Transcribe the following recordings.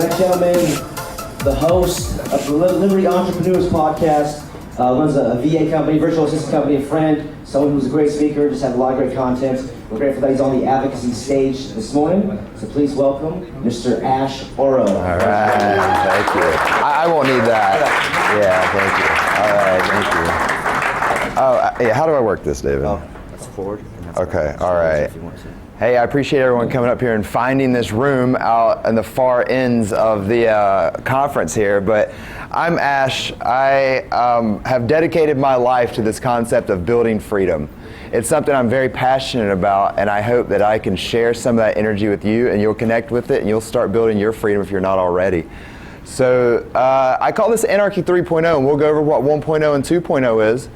Ladies and gentlemen, the host of the Liberty Entrepreneurs podcast, runs a VA company, virtual assistant company, a friend, someone who's a great speaker, just had a lot of great content. We're grateful that he's on the Advocacy stage this morning. So please welcome Mr. Ashe Oro. All right, thank you. I won't need that. Yeah, thank you. All right, thank you. How do I work this, David? Oh, that's forward. And that's Okay, all right. Hey, I appreciate everyone coming up here and finding this room out in the far ends of the conference here, but I'm Ashe. I have dedicated my life to this concept of building freedom. It's something I'm very passionate about, and I hope that I can share some of that energy with you, and you'll connect with it, and you'll start building your freedom if you're not already. So I call this Anarchy 3.0, and we'll go over what 1.0 and 2.0 is.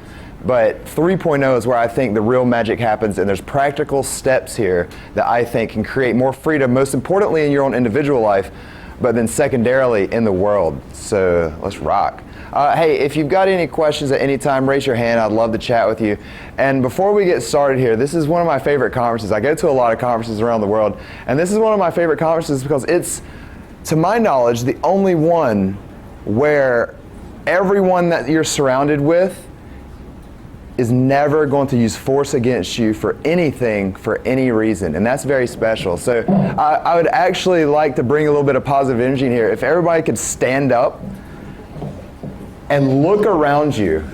But 3.0 is where I think the real magic happens, and there's practical steps here that I think can create more freedom, most importantly in your own individual life, but then secondarily in the world. So let's rock. Hey, if you've got any questions at any time, raise your hand. I'd love to chat with you. And before we get started here, this is one of my favorite conferences. I go to a lot of conferences around the world, and this is one of my favorite conferences because it's, to my knowledge, the only one where everyone that you're surrounded with is never going to use force against you for anything, for any reason, and that's very special. So I would actually like to bring a little bit of positive energy in here. If everybody could stand up and look around you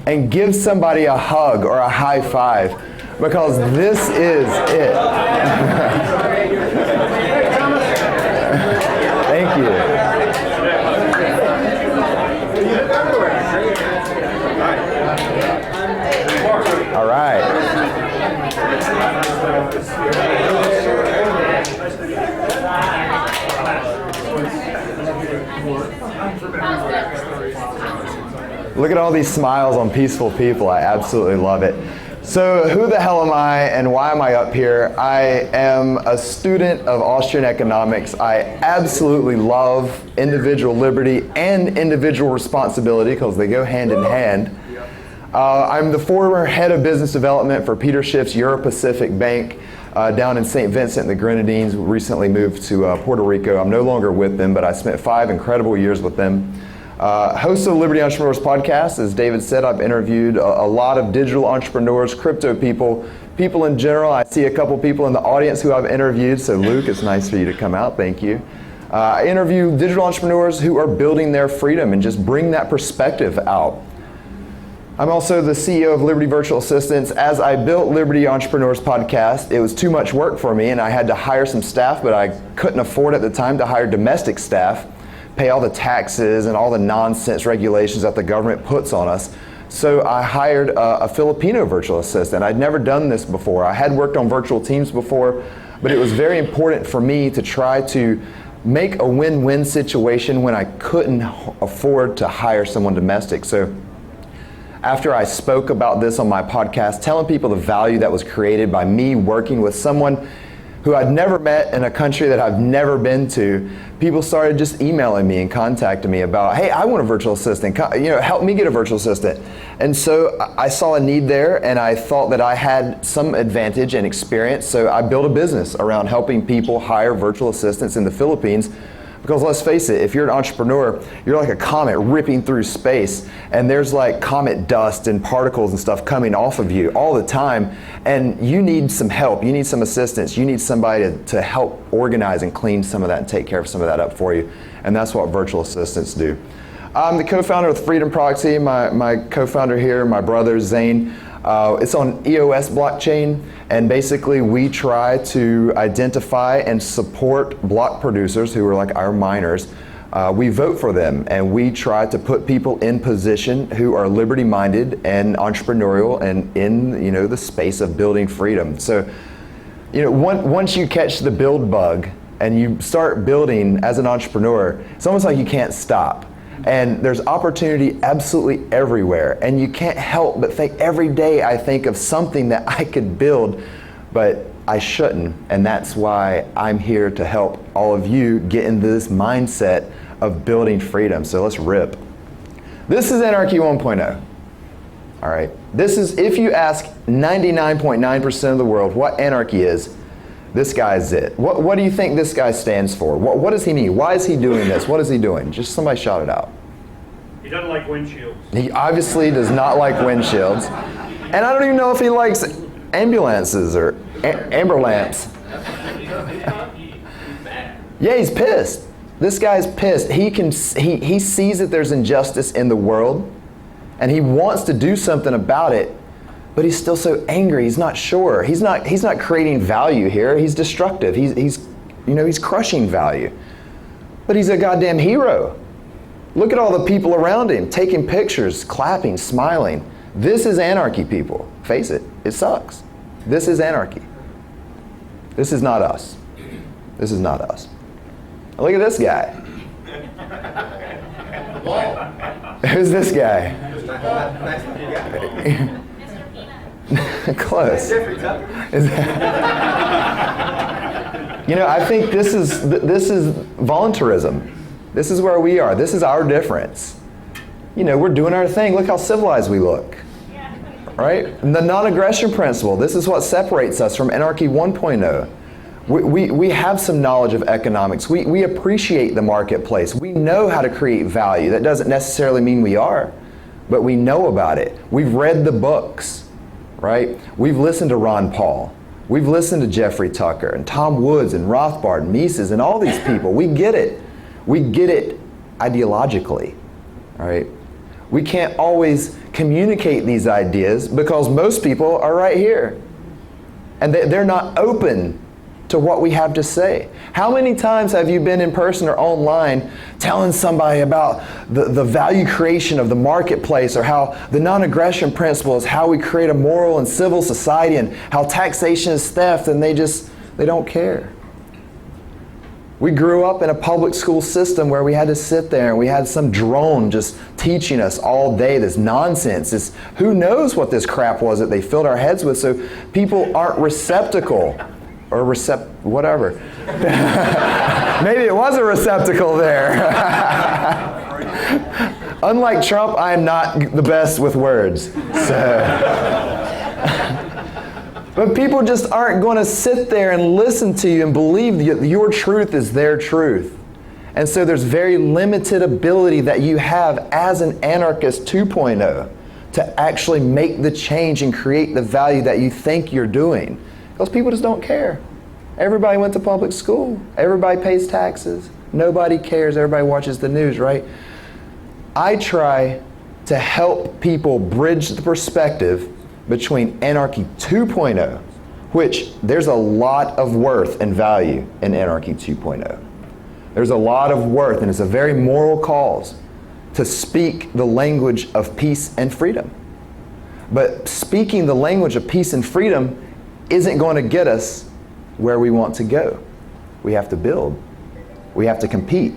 and give somebody a hug or a high five, because this is it. Thank you. All right. Look at all these smiles on peaceful people. I absolutely love it. So who the hell am I and why am I up here? I am a student of Austrian economics. I absolutely love individual liberty and individual responsibility because they go hand in hand. I'm the former head of business development for Peter Schiff's Euro-Pacific Bank down in St. Vincent and the Grenadines. Recently moved to Puerto Rico. I'm no longer with them, but I spent 5 incredible years with them. Host of the Liberty Entrepreneurs podcast, as David said, I've interviewed a lot of digital entrepreneurs, crypto people, people in general. I see a couple people in the audience who I've interviewed, so Luke, it's nice for you to come out, thank you. I interview digital entrepreneurs who are building their freedom and just bring that perspective out. I'm also the CEO of Liberty Virtual Assistants. As I built Liberty Entrepreneurs podcast, it was too much work for me and I had to hire some staff, but I couldn't afford at the time to hire domestic staff, pay all the taxes and all the nonsense regulations that the government puts on us. So I hired a Filipino virtual assistant. I'd never done this before. I had worked on virtual teams before, but it was very important for me to try to make a win-win situation when I couldn't afford to hire someone domestic. So after I spoke about this on my podcast, telling people the value that was created by me working with someone who I'd never met in a country that I've never been to, people started just emailing me and contacting me about, hey, I want a virtual assistant, help me get a virtual assistant. And so I saw a need there and I thought that I had some advantage and experience, so I built a business around helping people hire virtual assistants in the Philippines. Because let's face it, if you're an entrepreneur, you're like a comet ripping through space, and there's like comet dust and particles and stuff coming off of you all the time, and you need some help, you need some assistance, you need somebody to help organize and clean some of that and take care of some of that up for you, and that's what virtual assistants do. I'm the co-founder of Freedom Proxy. My co-founder here, my brother Zane, it's on EOS blockchain, and basically we try to identify and support block producers who are like our miners. We vote for them, and we try to put people in position who are liberty-minded and entrepreneurial and in the space of building freedom. So once you catch the build bug and you start building as an entrepreneur, it's almost like you can't stop. And there's opportunity absolutely everywhere. And you can't help but think every day I think of something that I could build, but I shouldn't. And that's why I'm here to help all of you get into this mindset of building freedom. So let's rip. This is Anarchy 1.0. All right. This is, if you ask 99.9% of the world what anarchy is, This guy's it. What do you think this guy stands for? What does he mean? Why is he doing this? What is he doing? Just somebody shout it out. He doesn't like windshields. He obviously does not like windshields. And I don't even know if he likes ambulances or amber lamps. Yeah, he's pissed. This guy's pissed. He sees that there's injustice in the world, and he wants to do something about it, but he's still so angry. He's not sure. He's not creating value here. He's destructive. He's crushing value. But he's a goddamn hero. Look at all the people around him taking pictures, clapping, smiling. This is anarchy, people. Face it. It sucks. This is anarchy. This is not us. This is not us. Look at this guy. Who's this guy? Close. I think this is voluntarism. This is where we are. This is our difference. We're doing our thing. Look how civilized we look. Right? And the non-aggression principle. This is what separates us from Anarchy 1.0. We have some knowledge of economics. We appreciate the marketplace. We know how to create value. That doesn't necessarily mean we are, but we know about it. We've read the books, right? We've listened to Ron Paul. We've listened to Jeffrey Tucker and Tom Woods and Rothbard and Mises and all these people. We get it. We get it ideologically, right? We can't always communicate these ideas because most people are right here. And they're not open to what we have to say. How many times have you been in person or online telling somebody about the value creation of the marketplace, or how the non-aggression principle is how we create a moral and civil society, and how taxation is theft, and they don't care. We grew up in a public school system where we had to sit there and we had some drone just teaching us all day this nonsense. Who knows what this crap was that they filled our heads with, so people aren't receptacle. Or whatever. Maybe it was a receptacle there. Unlike Trump, I am not the best with words. But people just aren't going to sit there and listen to you and believe that your truth is their truth. And so there's very limited ability that you have as an anarchist 2.0 to actually make the change and create the value that you think you're doing. Because people just don't care. Everybody went to public school. Everybody pays taxes. Nobody cares. Everybody watches the news, right? I try to help people bridge the perspective between Anarchy 2.0, which there's a lot of worth and value in Anarchy 2.0. There's a lot of worth, and it's a very moral cause to speak the language of peace and freedom. But speaking the language of peace and freedom isn't going to get us where we want to go. We have to build. We have to compete.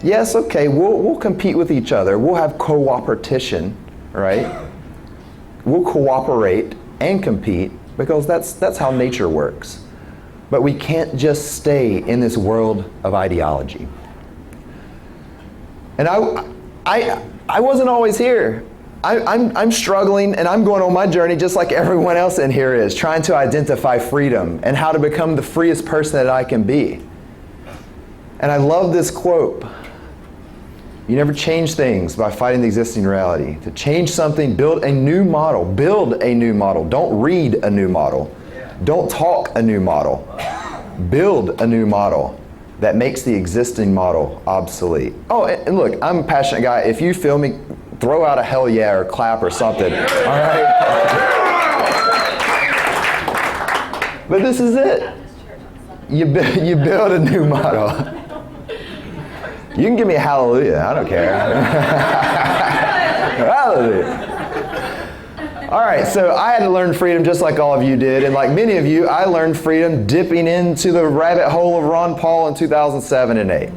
Yes, okay, we'll compete with each other. We'll have cooperation, right? We'll cooperate and compete because that's how nature works. But we can't just stay in this world of ideology. And I wasn't always here. I'm struggling, and I'm going on my journey just like everyone else in here is, trying to identify freedom and how to become the freest person that I can be. And I love this quote. You never change things by fighting the existing reality. To change something, build a new model. Build a new model. Don't read a new model. Don't talk a new model. Build a new model that makes the existing model obsolete. Oh, and look, I'm a passionate guy. If you feel me, throw out a hell yeah or clap or something. All right? But this is it. You build a new model. You can give me a hallelujah. I don't care. Hallelujah. All right, so I had to learn freedom just like all of you did. And like many of you, I learned freedom dipping into the rabbit hole of Ron Paul in 2007 and 8.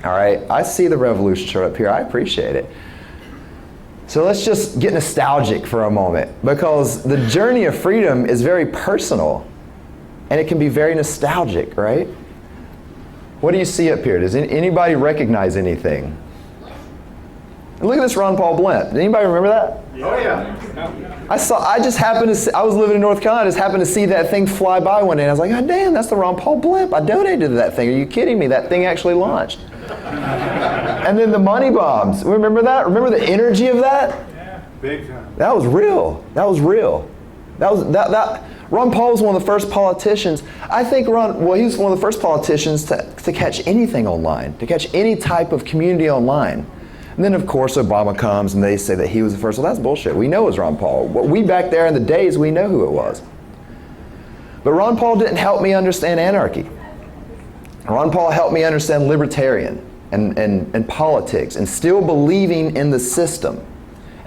All right, I see the revolution show up here. I appreciate it. So let's just get nostalgic for a moment, because the journey of freedom is very personal and it can be very nostalgic, right? What do you see up here? Does anybody recognize anything? And look at this Ron Paul blimp. Did anybody remember that? Oh, yeah. I just happened to see, I was living in North Carolina, I just happened to see that thing fly by one day, and I was like, God damn, that's the Ron Paul blimp. I donated to that thing. Are you kidding me? That thing actually launched. And then the money bombs. Remember that? Remember the energy of that? Yeah, big time. That was real. That was real. Ron Paul was one of the first politicians. I think he was one of the first politicians to catch anything online, to catch any type of community online. And then, of course, Obama comes and they say that he was the first. Well, that's bullshit. We know it was Ron Paul. We back there in the days, we know who it was. But Ron Paul didn't help me understand anarchy. Ron Paul helped me understand libertarian and politics and still believing in the system.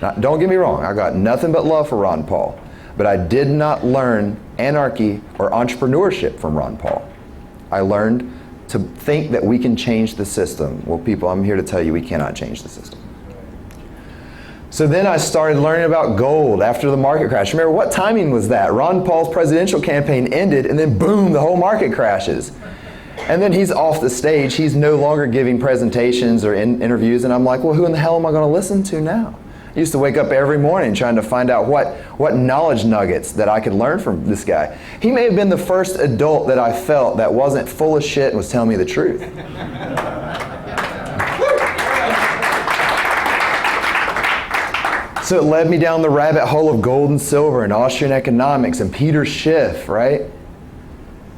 Now, don't get me wrong, I got nothing but love for Ron Paul. But I did not learn anarchy or entrepreneurship from Ron Paul. I learned to think that we can change the system. Well, people, I'm here to tell you we cannot change the system. So then I started learning about gold after the market crash. Remember, what timing was that? Ron Paul's presidential campaign ended, and then boom, the whole market crashes. And then he's off the stage. He's no longer giving presentations or interviews, and I'm like, well, who in the hell am I going to listen to now? I used to wake up every morning trying to find out what knowledge nuggets that I could learn from this guy. He may have been the first adult that I felt that wasn't full of shit and was telling me the truth. So it led me down the rabbit hole of gold and silver and Austrian economics and Peter Schiff, right?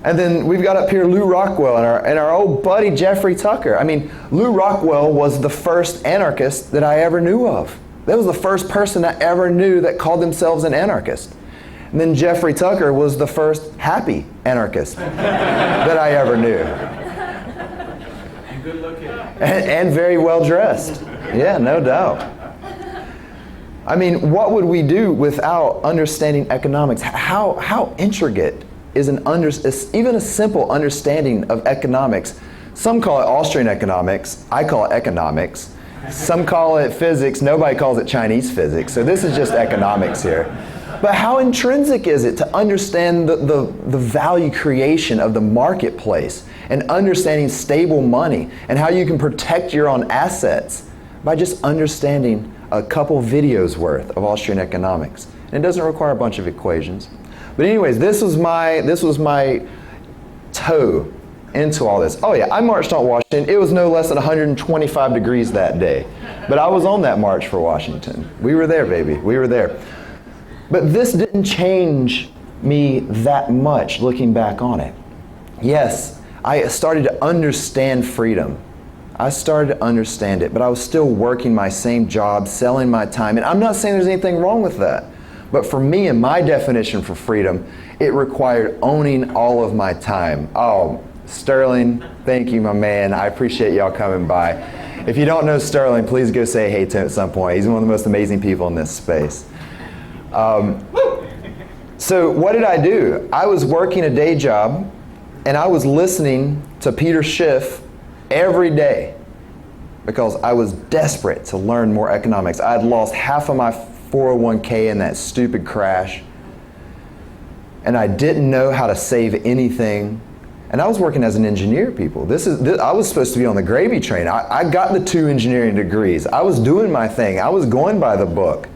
And then we've got up here Lou Rockwell and our old buddy Jeffrey Tucker. I mean, Lou Rockwell was the first anarchist that I ever knew of. That was the first person I ever knew that called themselves an anarchist. And then Jeffrey Tucker was the first happy anarchist that I ever knew. And good looking. And very well dressed. Yeah, no doubt. I mean, what would we do without understanding economics? How intricate is even a simple understanding of economics? Some call it Austrian economics. I call it economics. Some call it physics. Nobody calls it Chinese physics. So this is just economics here. But how intrinsic is it to understand the value creation of the marketplace and understanding stable money and how you can protect your own assets by just understanding a couple videos worth of Austrian economics. And it doesn't require a bunch of equations. But anyways, this was my toe into all this. Oh yeah, I marched on Washington. It was no less than 125 degrees that day. But I was on that march for Washington. We were there, baby. We were there. But this didn't change me that much looking back on it. Yes, I started to understand freedom. I started to understand it, but I was still working my same job, selling my time. And I'm not saying there's anything wrong with that. But for me and my definition for freedom, it required owning all of my time. Oh, Sterling, thank you, my man. I appreciate y'all coming by. If you don't know Sterling, please go say hey to him at some point. He's one of the most amazing people in this space. So what did I do? I was working a day job, and I was listening to Peter Schiff every day because I was desperate to learn more economics. I had lost half of my 401k in that stupid crash, and I didn't know how to save anything. And I was working as an engineer, people. I was supposed to be on the gravy train. I got the 2 engineering degrees. I was doing my thing. I was going by the book.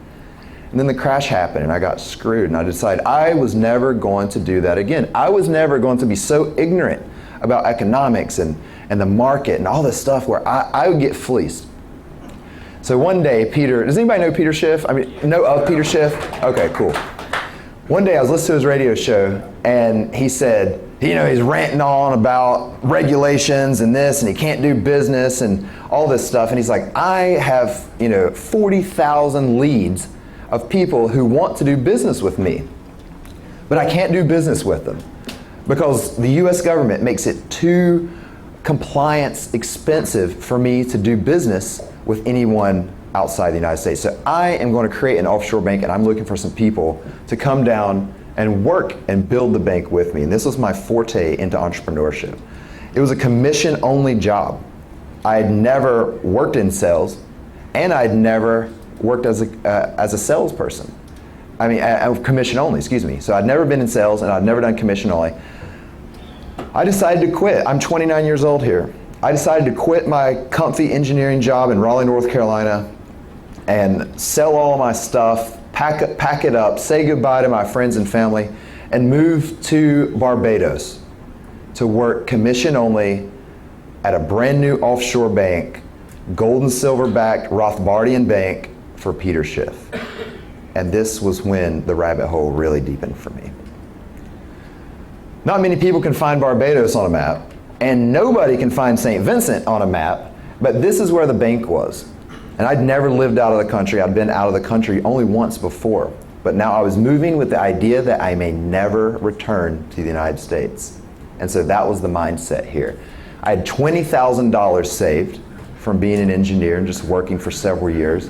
And then the crash happened and I got screwed. And I decided I was never going to do that again. I was never going to be so ignorant about economics and the market and all this stuff where I would get fleeced. So one day, does anybody know Peter Schiff? I mean, know of Peter Schiff? Okay, cool. One day I was listening to his radio show and he said, he's ranting on about regulations and this, and he can't do business and all this stuff. And he's like, I have, 40,000 leads of people who want to do business with me, but I can't do business with them because the US government makes it too compliance expensive for me to do business with anyone outside the United States. So I am going to create an offshore bank, and I'm looking for some people to come down and work and build the bank with me. And this was my forte into entrepreneurship. It was a commission-only job. I had never worked in sales, and I'd never worked as a salesperson. I mean, commission only, excuse me. So I'd never been in sales, and I'd never done commission only. I decided to quit. I'm 29 years old here. I decided to quit my comfy engineering job in Raleigh, North Carolina, and sell all my stuff, pack it up, say goodbye to my friends and family, and move to Barbados to work commission only at a brand new offshore bank, gold and silver backed Rothbardian bank for Peter Schiff. And this was when the rabbit hole really deepened for me. Not many people can find Barbados on a map, and nobody can find St. Vincent on a map, but this is where the bank was. And I'd never lived out of the country. I'd been out of the country only once before. But now I was moving with the idea that I may never return to the United States. And so that was the mindset here. I had $20,000 saved from being an engineer and just working for several years.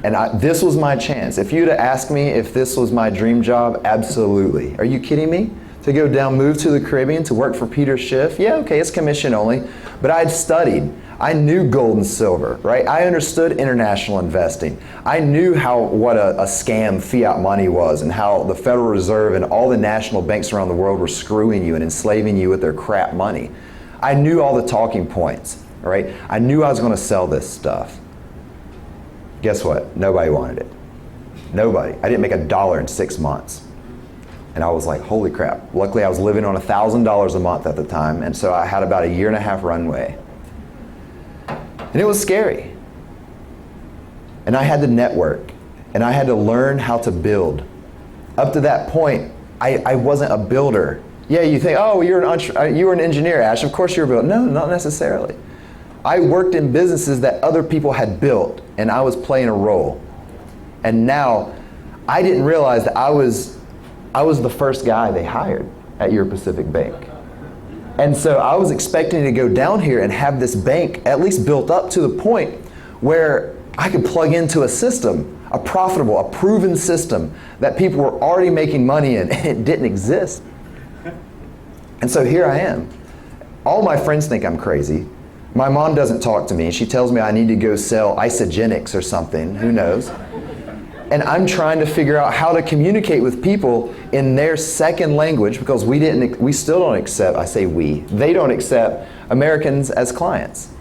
And this was my chance. If you'd have asked me if this was my dream job, absolutely. Are you kidding me? To go down, move to the Caribbean to work for Peter Schiff? Yeah, okay, it's commission only. But I'd studied. I knew gold and silver, right? I understood international investing. I knew what a scam fiat money was and how the Federal Reserve and all the national banks around the world were screwing you and enslaving you with their crap money. I knew all the talking points, right? I knew I was going to sell this stuff. Guess what? Nobody wanted it. Nobody. I didn't make $1 in 6 months. And I was like, holy crap. Luckily, I was living on $1,000 a month at the time, and so I had about a 1.5 year runway. And it was scary. And I had to network, and I had to learn how to build. Up to that point, I wasn't a builder. Yeah, you think, oh, you were an engineer, Ash. Of course you're a builder. No, not necessarily. I worked in businesses that other people had built, and I was playing a role. And now, I didn't realize that I was the first guy they hired at your Pacific Bank. And so I was expecting to go down here and have this bank at least built up to the point where I could plug into a system, a profitable, a proven system that people were already making money in, and it didn't exist. And so here I am. All my friends think I'm crazy. My mom doesn't talk to me. She tells me I need to go sell isogenics or something, who knows. And I'm trying to figure out how to communicate with people in their second language, because we still don't accept, I say we, they don't accept Americans as clients.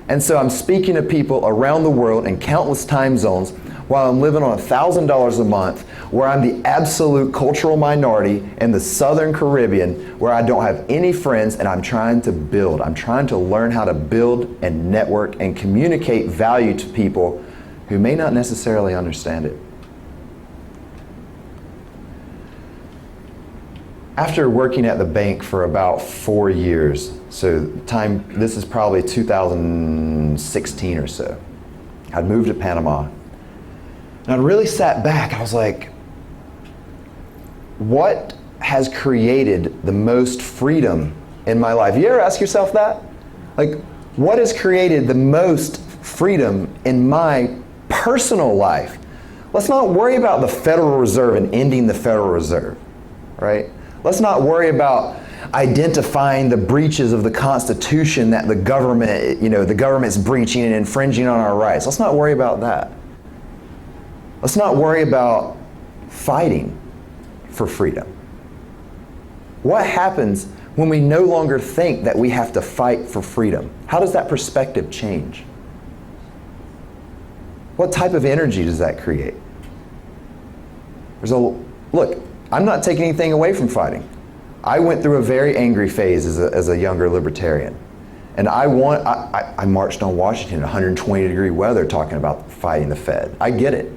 And so I'm speaking to people around the world in countless time zones while I'm living on $1,000 a month, where I'm the absolute cultural minority in the Southern Caribbean, where I don't have any friends, and I'm trying to build. I'm trying to learn how to build and network and communicate value to people who may not necessarily understand it. After working at the bank for about 4 years, this is probably 2016 or so, I'd moved to Panama. And I really sat back. I was like, what has created the most freedom in my life? You ever ask yourself that? Like, what has created the most freedom in my personal life? Let's not worry about the Federal Reserve and ending the Federal Reserve, right? Let's not worry about identifying the breaches of the Constitution that the government's breaching and infringing on our rights. Let's not worry about that. Let's not worry about fighting for freedom. What happens when we no longer think that we have to fight for freedom? How does that perspective change? What type of energy does that create? Look, I'm not taking anything away from fighting. I went through a very angry phase as a younger libertarian. And I marched on Washington in 120-degree weather talking about fighting the Fed. I get it.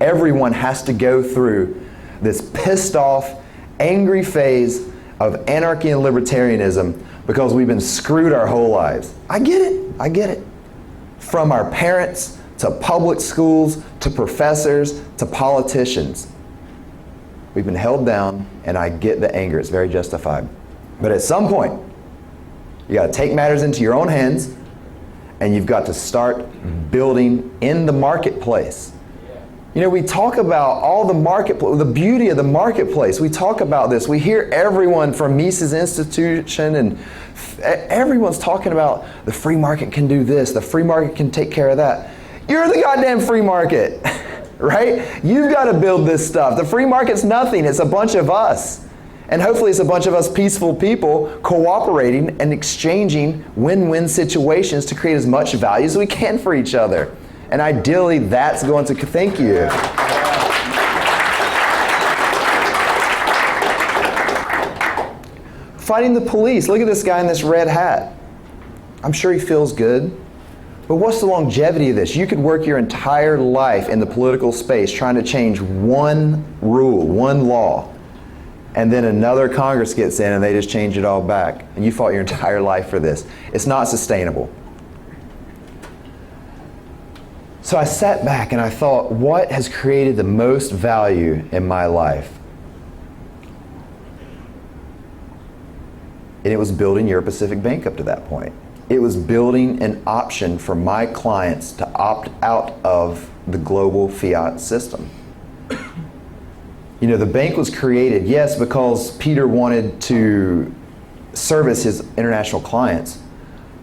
Everyone has to go through this pissed off, angry phase of anarchy and libertarianism because we've been screwed our whole lives. I get it. From our parents, to public schools, to professors, to politicians. We've been held down, and I get the anger. It's very justified. But at some point, you got to take matters into your own hands, and you've got to start building in the marketplace. You know, we talk about the beauty of the marketplace. We talk about this. We hear everyone from Mises Institution, and everyone's talking about the free market can do this, the free market can take care of that. You're the goddamn free market, right? You've got to build this stuff. The free market's nothing. It's a bunch of us. And hopefully it's a bunch of us peaceful people cooperating and exchanging win-win situations to create as much value as we can for each other. And ideally, that's going to, thank you. Fighting the police. Look at this guy in this red hat. I'm sure he feels good. But what's the longevity of this? You could work your entire life in the political space trying to change one rule, one law, and then another Congress gets in and they just change it all back. And you fought your entire life for this. It's not sustainable. So I sat back and I thought, what has created the most value in my life? And it was building Euro Pacific Bank up to that point. It was building an option for my clients to opt out of the global fiat system. You know, the bank was created, yes, because Peter wanted to service his international clients,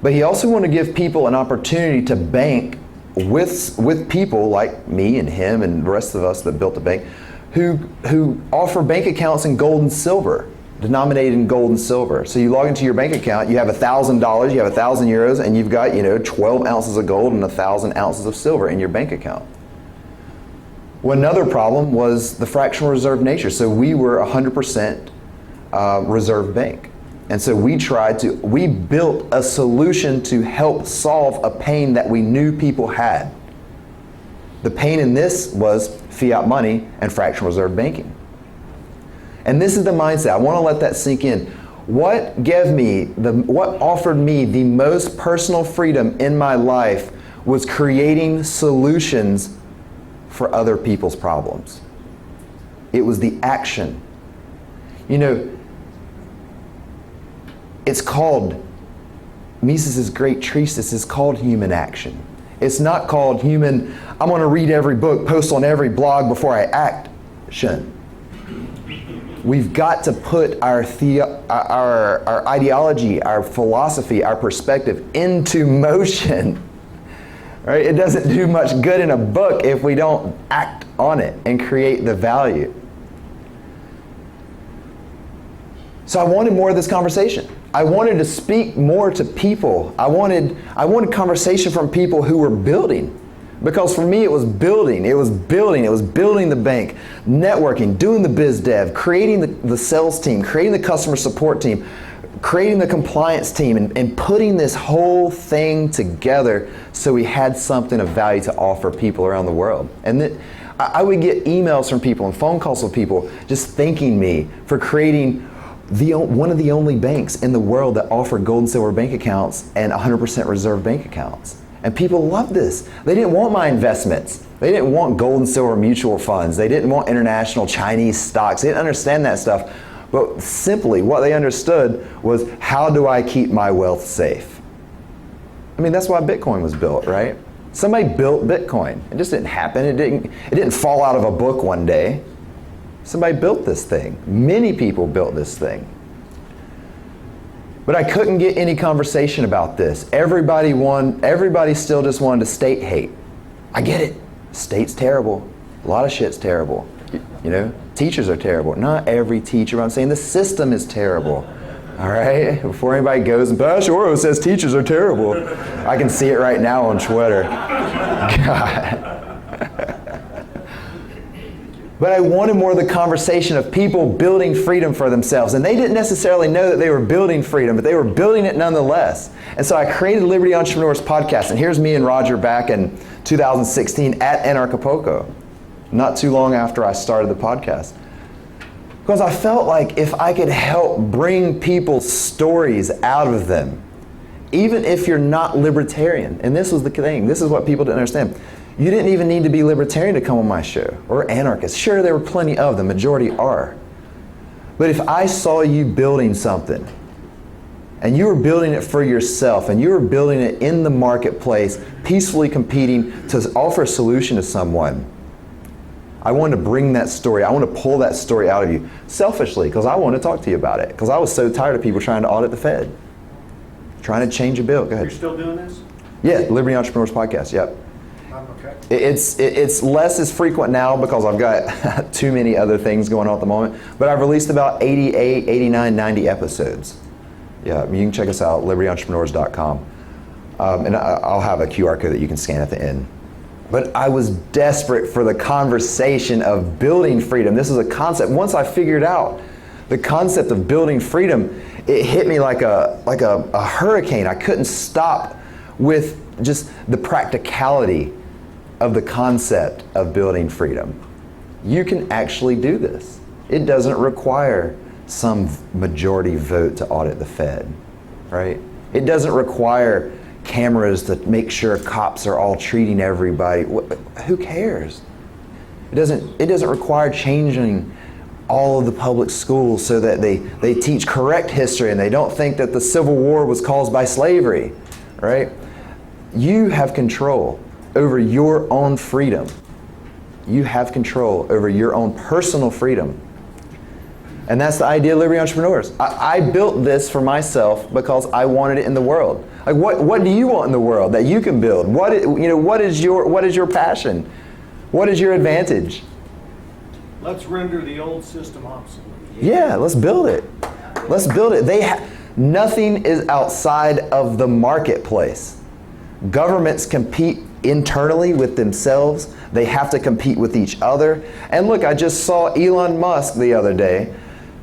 but he also wanted to give people an opportunity to bank with people like me and him and the rest of us that built the bank who offer bank accounts in gold and silver, denominated in gold and silver. So you log into your bank account, you have $1,000, you have 1,000 euros, and you've got, 12 ounces of gold and 1,000 ounces of silver in your bank account. Well, another problem was the fractional reserve nature. So we were 100% reserve bank. And so we built a solution to help solve a pain that we knew people had. The pain in this was fiat money and fractional reserve banking. And this is the mindset. I want to let that sink in. What offered me the most personal freedom in my life was creating solutions for other people's problems. It was the action. It's called, Mises' great treatise is called human action. It's not called human, I'm going to read every book, post on every blog before I action. We've got to put our ideology, our philosophy, our perspective into motion. Right? It doesn't do much good in a book if we don't act on it and create the value. So I wanted more of this conversation. I wanted to speak more to people. I wanted conversation from people who were building. Because for me, it was building the bank, networking, doing the biz dev, creating the sales team, creating the customer support team, creating the compliance team, and putting this whole thing together so we had something of value to offer people around the world. And I would get emails from people and phone calls with people just thanking me for creating one of the only banks in the world that offer gold and silver bank accounts and 100% reserve bank accounts. And people loved this. They didn't want my investments. They didn't want gold and silver mutual funds. They didn't want international Chinese stocks. They didn't understand that stuff. But simply what they understood was, how do I keep my wealth safe? I mean, that's why Bitcoin was built, right? Somebody built Bitcoin. It just didn't happen. It didn't fall out of a book one day. Somebody built this thing. Many people built this thing. But I couldn't get any conversation about this. Everybody still just wanted to state hate. I get it. State's terrible. A lot of shit's terrible. Teachers are terrible. Not every teacher, but I'm saying the system is terrible. All right? Before anybody goes and Ashe Oro says teachers are terrible. I can see it right now on Twitter. God. But I wanted more of the conversation of people building freedom for themselves. And they didn't necessarily know that they were building freedom, but they were building it nonetheless. And so I created Liberty Entrepreneurs Podcast. And here's me and Roger back in 2016 at Anarchapulco, not too long after I started the podcast. Because I felt like if I could help bring people's stories out of them, even if you're not libertarian, and this was the thing, this is what people didn't understand. You didn't even need to be libertarian to come on my show, or anarchist. Sure, there were plenty of them, majority are. But if I saw you building something, and you were building it for yourself, and you were building it in the marketplace, peacefully competing to offer a solution to someone, I wanted to bring that story, I want to pull that story out of you, selfishly, because I want to talk to you about it, because I was so tired of people trying to audit the Fed, trying to change a bill. Go ahead. You're still doing this? Yeah, Liberty Entrepreneurs Podcast, yep. Okay. It's less as frequent now because I've got too many other things going on at the moment, but I've released about 88, 89, 90 episodes. Yeah, you can check us out, libertyentrepreneurs.com. And I'll have a QR code that you can scan at the end. But I was desperate for the conversation of building freedom. This is a concept. Once I figured out the concept of building freedom, it hit me like a hurricane. I couldn't stop with just the practicality of the concept of building freedom. You can actually do this. It doesn't require some majority vote to audit the Fed, right? It doesn't require cameras to make sure cops are all treating everybody. Who cares? It doesn't require changing all of the public schools so that they teach correct history and they don't think that the Civil War was caused by slavery, right? You have control over your own freedom. You have control over your own personal freedom. And that's the idea of Liberty Entrepreneurs. I built this for myself because I wanted it in the world. Like, what do you want in the world that you can build? What is your passion? What is your advantage? Let's render the old system obsolete. Yeah, let's build it. Let's build it. Nothing is outside of the marketplace. Governments compete internally with themselves. They have to compete with each other. And look, I just saw Elon Musk the other day.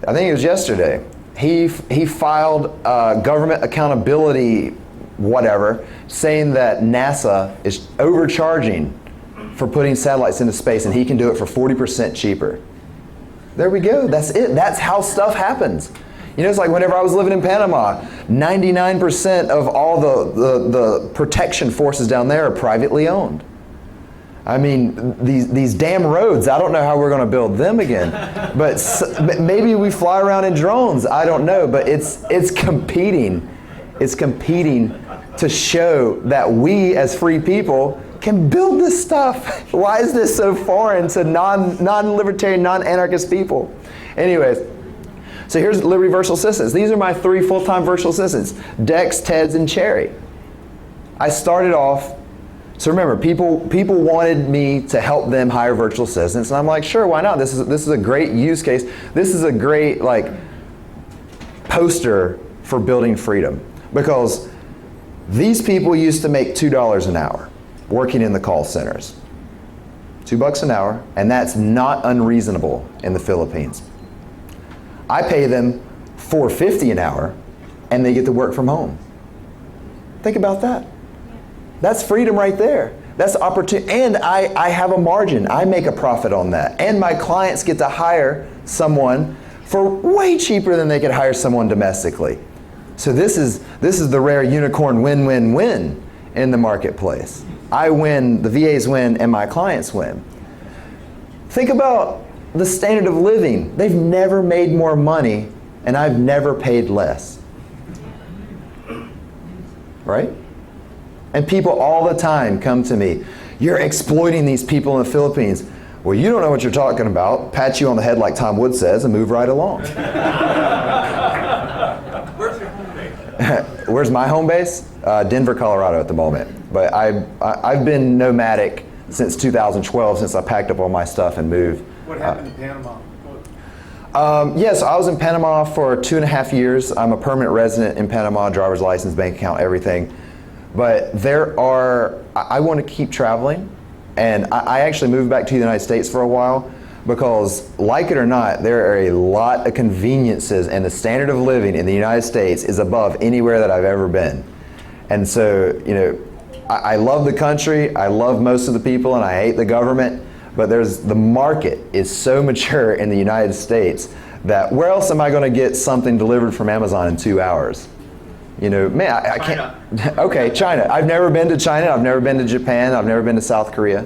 I think it was yesterday. He filed government accountability, whatever, saying that NASA is overcharging for putting satellites into space, and he can do it for 40% cheaper. There we go. That's it. That's how stuff happens. You know, it's like whenever I was living in Panama, 99% of all the protection forces down there are privately owned. I mean, these damn roads, I don't know how we're going to build them again. But maybe we fly around in drones. I don't know. But it's competing. It's competing to show that we as free people can build this stuff. Why is this so foreign to non-libertarian, non-anarchist people? Anyways, so here's Liberty Virtual Assistants. These are my 3 full-time virtual assistants, Dex, Teds, and Cherry. I started off, so remember, people wanted me to help them hire virtual assistants, and I'm like, sure, why not? This is a great use case. This is a great poster for building freedom, because these people used to make $2 an hour working in the call centers. $2 an hour, and that's not unreasonable in the Philippines. I pay them $4.50 an hour, and they get to work from home. Think about that. That's freedom right there. That's opportunity, and I have a margin. I make a profit on that, and my clients get to hire someone for way cheaper than they could hire someone domestically. So this is the rare unicorn win-win-win in the marketplace. I win, the VAs win, and my clients win. Think about the standard of living. They've never made more money, and I've never paid less. Right? And people all the time come to me, you're exploiting these people in the Philippines. Well, you don't know what you're talking about. Pat you on the head like Tom Wood says and move right along. Where's your home base? Where's my home base? Denver, Colorado at the moment. But I've been nomadic since 2012, since I packed up all my stuff and moved. What happened in Panama? Yes, I was in Panama for 2.5 years. I'm a permanent resident in Panama, driver's license, bank account, everything. But I want to keep traveling. And I actually moved back to the United States for a while because, like it or not, there are a lot of conveniences, and the standard of living in the United States is above anywhere that I've ever been. And so, you know, I love the country, I love most of the people, and I hate the government, but the market is so mature in the United States that where else am I going to get something delivered from Amazon in 2 hours? You know, man, I can't. Okay, China. I've never been to China. I've never been to Japan. I've never been to South Korea.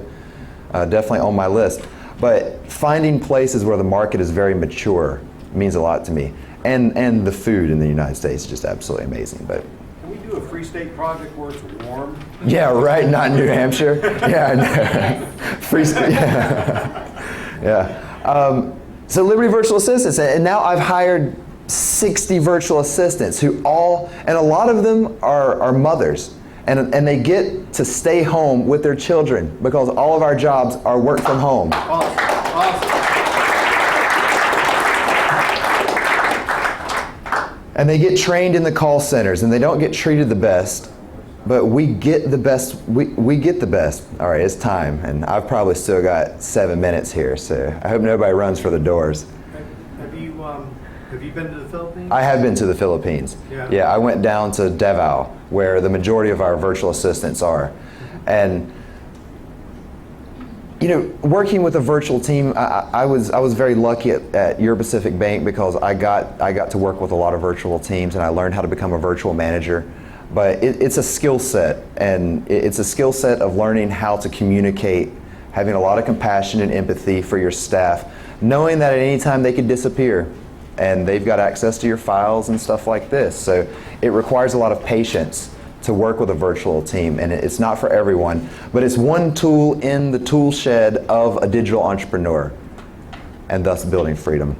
Definitely on my list. But finding places where the market is very mature means a lot to me. And the food in the United States is just absolutely amazing. But Can we do a free state project where it's warm? yeah, right. Not New Hampshire. Yeah, I know. Free state. Yeah. Yeah. So Liberty Virtual Assistants, and now I've hired 60 virtual assistants and a lot of them are mothers, and they get to stay home with their children because all of our jobs are work from home. Awesome. And they get trained in the call centers, and they don't get treated the best, but we get the best. We get the best. All right, it's time, and I've probably still got 7 minutes here, so I hope nobody runs for the doors. Have you been to the Philippines? I have been to the Philippines. Yeah, I went down to Davao, where the majority of our virtual assistants are. And you know, working with a virtual team, I was very lucky at Euro Pacific Bank because I got to work with a lot of virtual teams, and I learned how to become a virtual manager. But it's a skill set, and it's a skill set of learning how to communicate, having a lot of compassion and empathy for your staff, knowing that at any time they could disappear, and they've got access to your files and stuff like this. So it requires a lot of patience to work with a virtual team, and it's not for everyone, but it's one tool in the tool shed of a digital entrepreneur, and thus building freedom.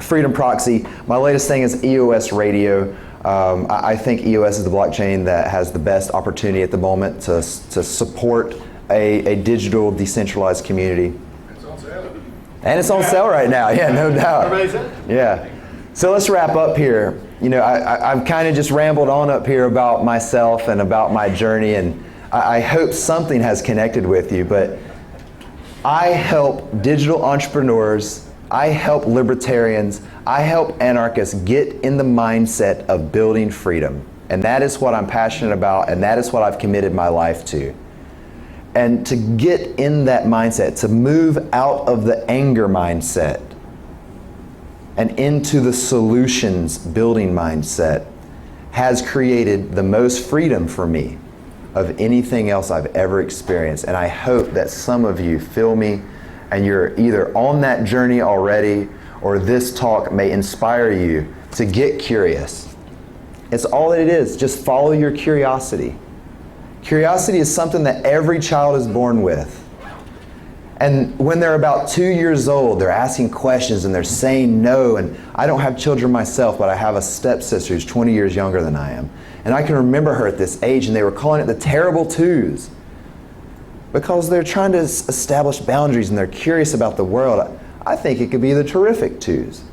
Freedom Proxy, my latest thing is EOS Radio. I think EOS is the blockchain that has the best opportunity at the moment to support a digital decentralized community. It's on sale. And it's on sale right now, yeah, no doubt. Everybody's in? Yeah. So let's wrap up here. You know, I've kind of just rambled on up here about myself and about my journey, and I hope something has connected with you, but I help digital entrepreneurs, I help libertarians, I help anarchists get in the mindset of building freedom. And that is what I'm passionate about, and that is what I've committed my life to. And to get in that mindset, to move out of the anger mindset and into the solutions building mindset, has created the most freedom for me of anything else I've ever experienced. And I hope that some of you feel me, and you're either on that journey already, or this talk may inspire you to get curious. It's all that it is. Just follow your curiosity. Curiosity is something that every child is born with. And when they're about 2 years old, they're asking questions and they're saying no. And I don't have children myself, but I have a stepsister who's 20 years younger than I am. And I can remember her at this age, and they were calling it the terrible twos, because they're trying to establish boundaries and they're curious about the world. I think it could be the terrific twos.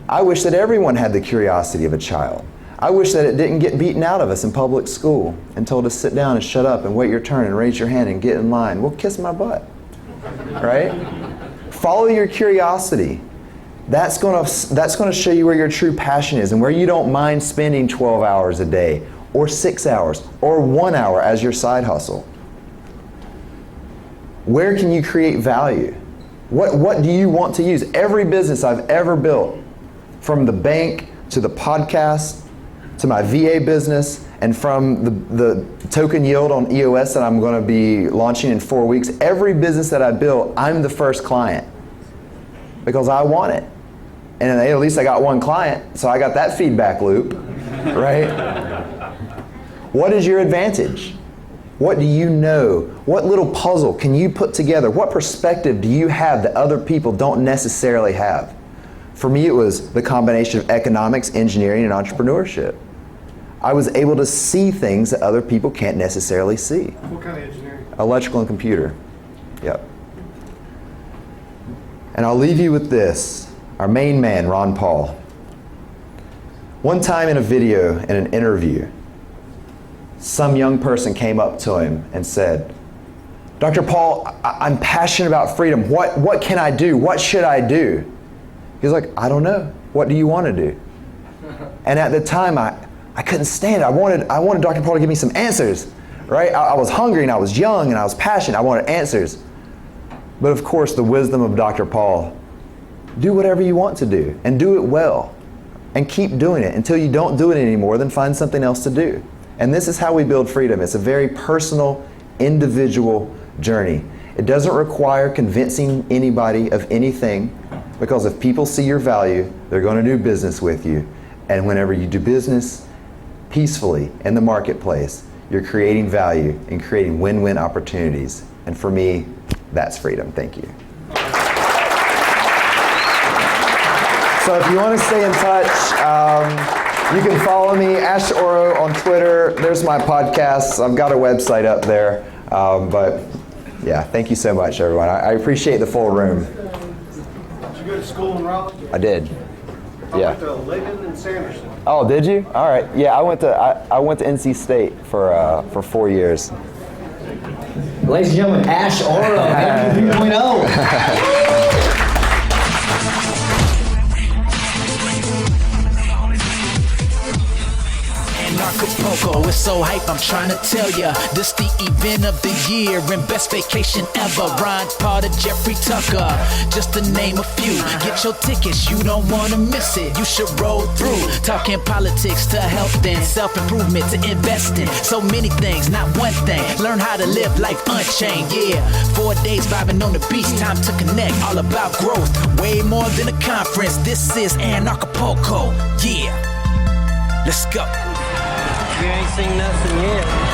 I wish that everyone had the curiosity of a child. I wish that it didn't get beaten out of us in public school and told us sit down and shut up and wait your turn and raise your hand and get in line. Well, kiss my butt, right? Follow your curiosity. That's going to show you where your true passion is and where you don't mind spending 12 hours a day or 6 hours or 1 hour as your side hustle. Where can you create value? What do you want to use? Every business I've ever built, from the bank to the podcast to my VA business, and from the token yield on EOS that I'm going to be launching in 4 weeks, every business that I built, I'm the first client because I want it. And at least I got one client, so I got that feedback loop, right? What is your advantage? What do you know? What little puzzle can you put together? What perspective do you have that other people don't necessarily have? For me, it was the combination of economics, engineering, and entrepreneurship. I was able to see things that other people can't necessarily see. What kind of engineering? Electrical and computer. Yep. And I'll leave you with this. Our main man, Ron Paul. One time in a video, in an interview, some young person came up to him and said, Dr. Paul, I'm passionate about freedom. What can I do? What should I do? He's like, I don't know. What do you want to do? And at the time, I couldn't stand it. I wanted Dr. Paul to give me some answers, right? I was hungry and I was young and I was passionate. I wanted answers. But of course, the wisdom of Dr. Paul, do whatever you want to do and do it well and keep doing it until you don't do it anymore, then find something else to do. And this is how we build freedom. It's a very personal, individual journey. It doesn't require convincing anybody of anything, because if people see your value, they're going to do business with you. And whenever you do business peacefully in the marketplace, you're creating value and creating win-win opportunities. And for me, that's freedom. Thank you. So if you want to stay in touch, you can follow me, Ashe Oro, on Twitter. There's my podcasts. I've got a website up there. But yeah, thank you so much, everyone. I appreciate the full room. Did you go to school in Raleigh? I did. I Yeah. went to Ligon and Sanderson. Oh, did you? All right. Yeah, I went to NC State for 4 years. Ladies and gentlemen, Ashe Oro, 3.0. Anarchapulco, it's so hype, I'm trying to tell ya. This the event of the year and best vacation ever. Ron Potter, Jeffrey Tucker, just to name a few. Get your tickets, you don't wanna miss it. You should roll through. Talking politics to health and self-improvement to investing. So many things, not one thing. Learn how to live life unchained, yeah. 4 days vibing on the beach, time to connect. All about growth, way more than a conference. This is Anarchapulco, yeah. Let's go. You ain't seen nothing yet.